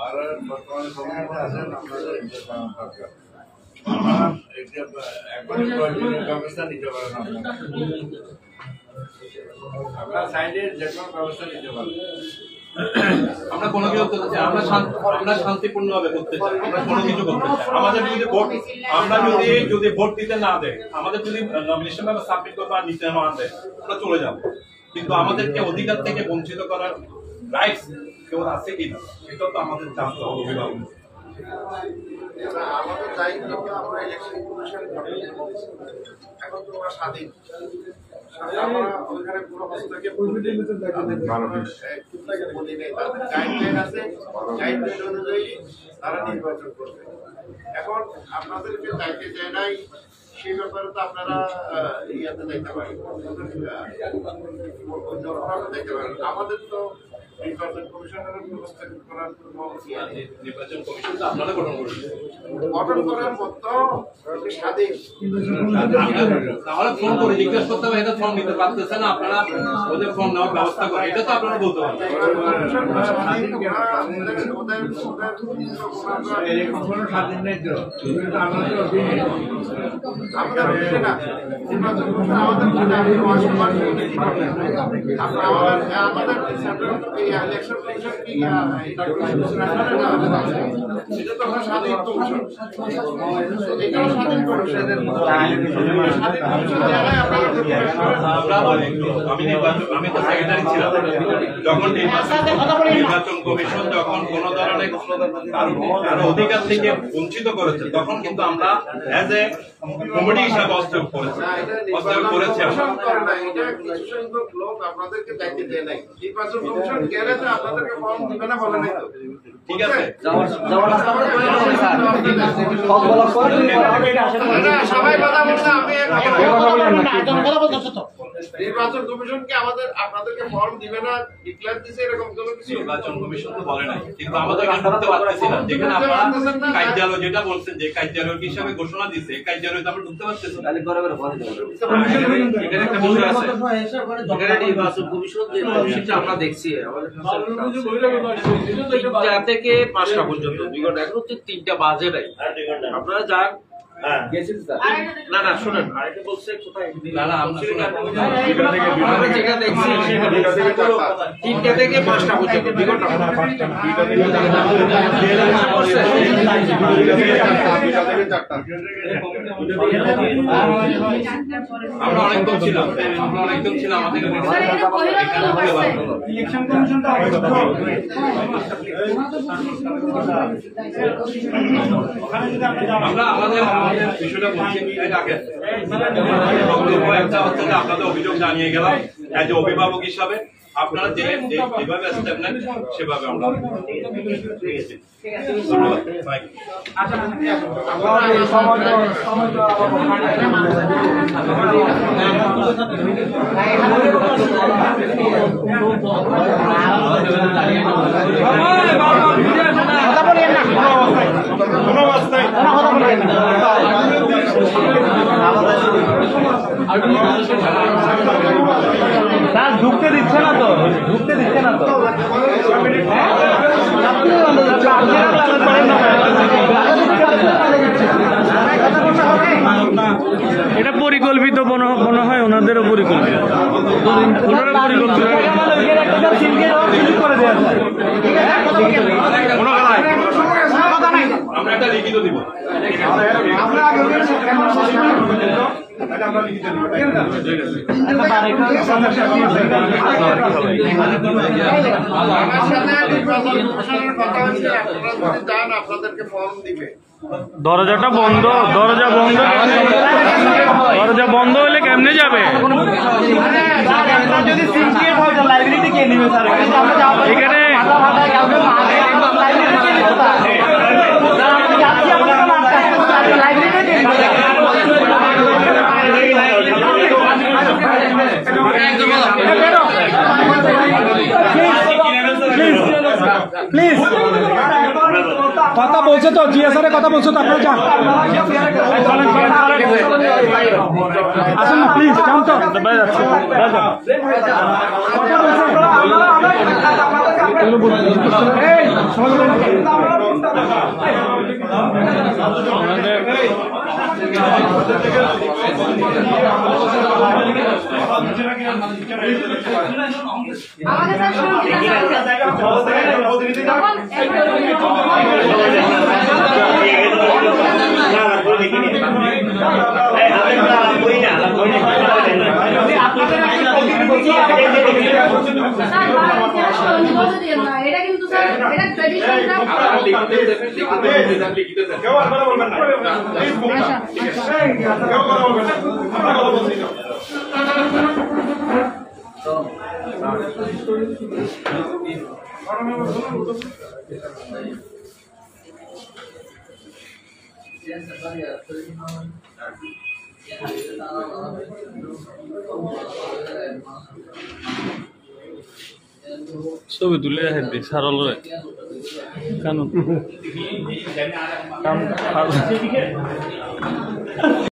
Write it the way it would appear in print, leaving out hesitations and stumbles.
আর বর্তমানে সমস্যা আছে আপনাদের ব্যবস্থা নিতে পারেন আপনার সাইডে যে কোনো ব্যবস্থা নিতে পারেন। আমরা কোনো কিছু করতে চাই, আমরা শান্তিপূর্ণভাবে করতে চাই, আমরা কোনো কিছু করতে চাই। আমাদের যদি ভোট যদি ভোট দিতে না দেয়, আমাদের যদি নমিনেশন পেপার সাবমিট করতে আর নিতে না দেয়, আমরা চলে যাব। কিন্তু আমাদেরকে অধিকার থেকে বঞ্চিত করার রাইটস কেউ আছে কিনা সেটাও তো আমাদের জানতে হবে। অভিভাবক আমাদের দায়িত্ব আমরা ইলেকশন কমিশন এখন তো আমরা স্বাধীন, আমরা ওইখানে কোনো হস্তক্ষেপ গাইডলাইন আছে, গাইডলাইন অনুযায়ী তারা নির্বাচন করবে। এখন আপনাদেরকে দায়িত্ব দেয় নাই সেই ব্যাপারে তো আপনারা ইয়াতে দেখতে পারেন, দেখতে পারেন। আমাদের তো নির্বাচন কমিশনের হস্তক্ষেপ করার নির্বাচন কমিশন তো আপনারা গঠন করেছেন, গঠন করার মতো স্বাধীন। তাহলে ফোন করে জিজ্ঞেস করতে হবে, এটা ফোন নিতে পারতেছে না, আপনারা ওদের ফোন নেওয়ার ব্যবস্থা করেন, এটা তো আপনারা বলতে পারেন। স্বাধীন নেই তো আমি তো সেক্রেটারি ছিলাম যখন নির্বাচন কমিশন যখন কোন ধরনের কারো অধিকার থেকে বঞ্চিত করেছে, তখন কিন্তু আমরা এজ এ কমিটি হিসাবে হস্তক্ষেপ করেছি। আপনাদেরকে দায়িত্ব দেয় নাই, নির্বাচন কমিশন গেলে তো আপনাদেরকে ফর্ম দিবে না বলে নাই তো। ঠিক আছে, সবাই কথা বলছে, আমি নির্বাচন কমিশনকে আপনাদেরকে ফর্ম দিবে না ডিক্লেয়ার দিছে এরকম কোনো কিছু নির্বাচন কমিশন তো বলে নাই, কিন্তু আমাদের ঢুকতে পারতেছি না। যেখানে আপনারা কার্যালয় যেটা বলছেন যে কার্যালয় হিসাবে ঘোষণা দিচ্ছে, কার্যালয়ে তো আমরা ঢুকতে পারতেছি না। এখানে একটা বিষয় আছে, এখানে নির্বাচন কমিশন যে কমিশনটা আমরা দেখছি আমাদের 3টা থেকে 5টা পর্যন্ত, বিগত এখন তো 3টা বাজে নাই, আপনারা যান। না না শুনেন, আরেকটা বলছে কোথায় যেটা দেখছি 3টা থেকে 5টা পর্যন্ত বিগত আমরা অনেকক্ষণ ছিলাম আমাদের আমরা আমাদের বিষয়টা বলছি আগে বক্তব্য একটা হচ্ছে যে আপনাদের অভিযোগ জানিয়ে গেলাম এজ এ অভিভাবক হিসাবে, আপনারা যেভাবে স্টেপ নেন সেভাবে আমরা ঢুকতে দিচ্ছে না তো, এটা পরিকল্পিত মনে হয়, ওনাদেরও পরিকল্পিত, আমরা একটা লিখিত দিব। আপনাদেরকে ফর্ম দিবে। দরজাটা বন্ধ, দরজা বন্ধ হলে কেমনে যাবে? এখানে প্লিজ কথা বলছে তো, জিএসআর কথা বলছো তো, আপনারা যান, আসুন না প্লিজ, যান তো, কথা বলছে আমাকে স্যার এটা কিন্তু স্যার এটা ছবি তুলে হেঁটে সারল কেন